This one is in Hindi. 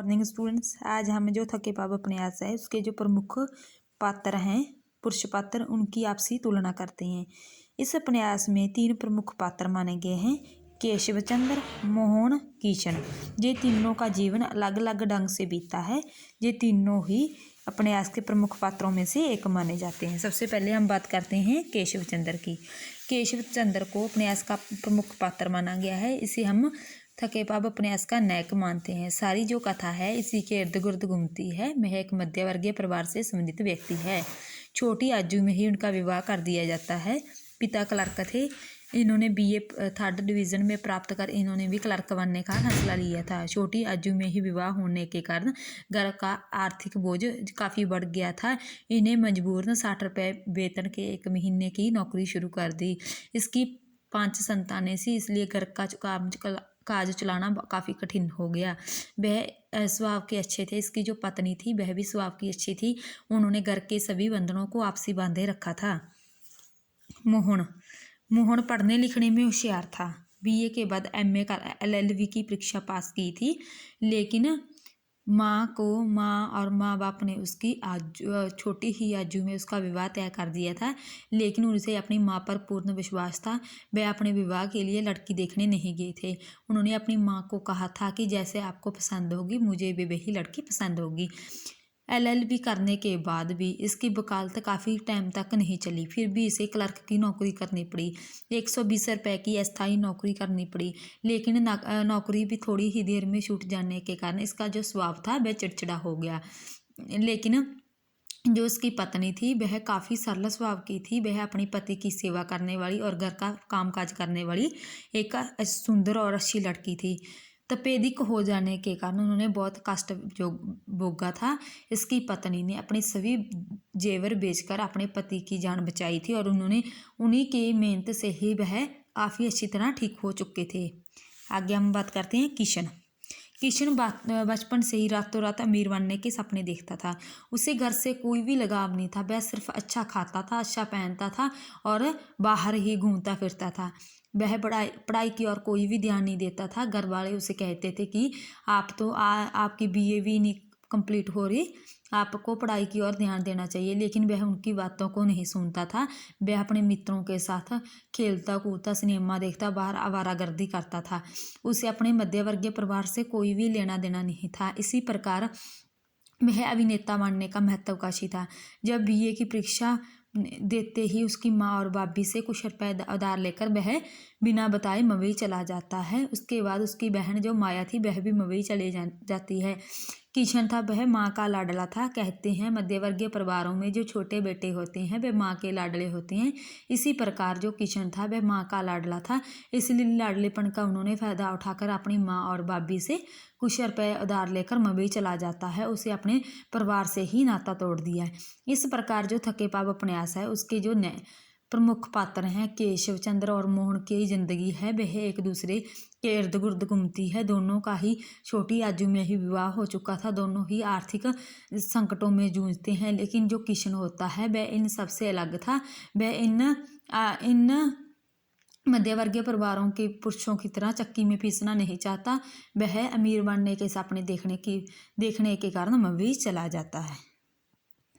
Morning students. आज हम जो थके पाव उपन्यास है उसके जो प्रमुख पात्र हैं, पुरुष पात्र, उनकी आपसी तुलना करते हैं। इस उपन्यास में 3 प्रमुख पात्र माने गए हैं: केशव चंद्र, मोहन, किशन। ये तीनों का जीवन अलग अलग ढंग से बीता है। ये तीनों ही उपन्यास के प्रमुख पात्रों में से एक माने जाते हैं। सबसे पहले हम बात करते हैं केशव चंद्र की। केशव चंद्र को उपन्यास का प्रमुख पात्र माना गया है। इसे हम थके पाव उपन्यास का नायक मानते हैं। सारी जो कथा है इसी के इर्द गिर्द घूमती है। वह एक मध्यवर्गीय परिवार से संबंधित व्यक्ति है। छोटी आयु में ही उनका विवाह कर दिया जाता है। पिता क्लर्क थे। इन्होंने BA 3rd डिवीज़न में प्राप्त कर इन्होंने भी क्लर्क बनने का फैसला लिया था। छोटी आयु में ही विवाह होने के कारण घर का आर्थिक बोझ काफ़ी बढ़ गया था। इन्हें मजबूरन 60 रुपये वेतन के 1 महीने की नौकरी शुरू कर दी। इसकी 5 संतानें सी, इसलिए घर का काज चलाना काफ़ी कठिन हो गया। वह स्वभाव के अच्छे थे। इसकी जो पत्नी थी वह भी स्वभाव की अच्छी थी। उन्होंने घर के सभी बंधनों को आपसी बांधे रखा था। मोहन पढ़ने लिखने में होशियार था। BA के बाद MA का LLB की परीक्षा पास की थी, लेकिन माँ बाप ने उसकी छोटी ही आयु में उसका विवाह तय कर दिया था। लेकिन उनसे अपनी माँ पर पूर्ण विश्वास था। वह अपने विवाह के लिए लड़की देखने नहीं गए थे। उन्होंने अपनी माँ को कहा था कि जैसे आपको पसंद होगी मुझे भी वही लड़की पसंद होगी। LLB करने के बाद भी इसकी वकालत काफ़ी टाइम तक नहीं चली। फिर भी इसे क्लर्क की नौकरी करनी पड़ी। 120 रुपये की अस्थायी नौकरी करनी पड़ी। लेकिन नौकरी भी थोड़ी ही देर में छूट जाने के कारण इसका जो स्वभाव था वह चिड़चिड़ा हो गया। लेकिन जो उसकी पत्नी थी वह काफ़ी सरल स्वभाव की थी। वह अपनी पति की सेवा करने वाली और घर का कामकाज करने वाली एक सुंदर और अच्छी लड़की थी। तपेदिक हो जाने के कारण उन्होंने बहुत कष्ट जो भोगा था। इसकी पत्नी ने अपने सभी जेवर बेचकर अपने पति की जान बचाई थी और उन्हीं की मेहनत से ही वह काफ़ी अच्छी तरह ठीक हो चुके थे। आगे हम बात करते हैं किशन। बचपन से ही रातों रात अमीर बनने के सपने देखता था। उसे घर से कोई भी लगाव नहीं था। वह सिर्फ अच्छा खाता था, अच्छा पहनता था और बाहर ही घूमता फिरता था। वह पढ़ाई की और कोई भी ध्यान नहीं देता था। घर वाले उसे कहते थे कि आपकी BA भी नहीं कंप्लीट हो रही, आपको पढ़ाई की ओर ध्यान देना चाहिए। लेकिन वह उनकी बातों को नहीं सुनता था। वह अपने मित्रों के साथ खेलता कूदता, सिनेमा देखता, बाहर आवारागर्दी करता था। उसे अपने मध्यवर्गीय परिवार से कोई भी लेना देना नहीं था। इसी प्रकार वह अभिनेता बनने का महत्वाकांक्षी था। जब BA की परीक्षा देते ही उसकी माँ और भाभी से कुछ रुपये उधार लेकर वह बिना बताए मुंबई चला जाता है। उसके बाद उसकी बहन जो माया थी वह भी मुंबई चले जाती है। किशन था, वह माँ का लाडला था। कहते हैं मध्यवर्गीय परिवारों में जो छोटे बेटे होते हैं वे माँ के लाडले होते हैं। इसी प्रकार जो किशन था वह माँ का लाडला था। इसलिए लाडलेपन का उन्होंने फ़ायदा उठाकर अपनी माँ और भाभी से कुछ रुपये उधार लेकर मुंबई चला जाता है। उसे अपने परिवार से ही नाता तोड़ दिया है। इस प्रकार जो थके पाव उपन्यास है उसके जो प्रमुख पात्र हैं केशव चंद्र और मोहन की जिंदगी है वह एक दूसरे के इर्द गिर्द घूमती है। दोनों का ही छोटी आयु में ही विवाह हो चुका था। दोनों ही आर्थिक संकटों में जूझते हैं। लेकिन जो किशन होता है वह इन सबसे अलग था। वह इन मध्यवर्गीय परिवारों के पुरुषों की तरह चक्की में पीसना नहीं चाहता। वह अमीर बनने के सपने देखने के कारण मुंबई चला जाता है।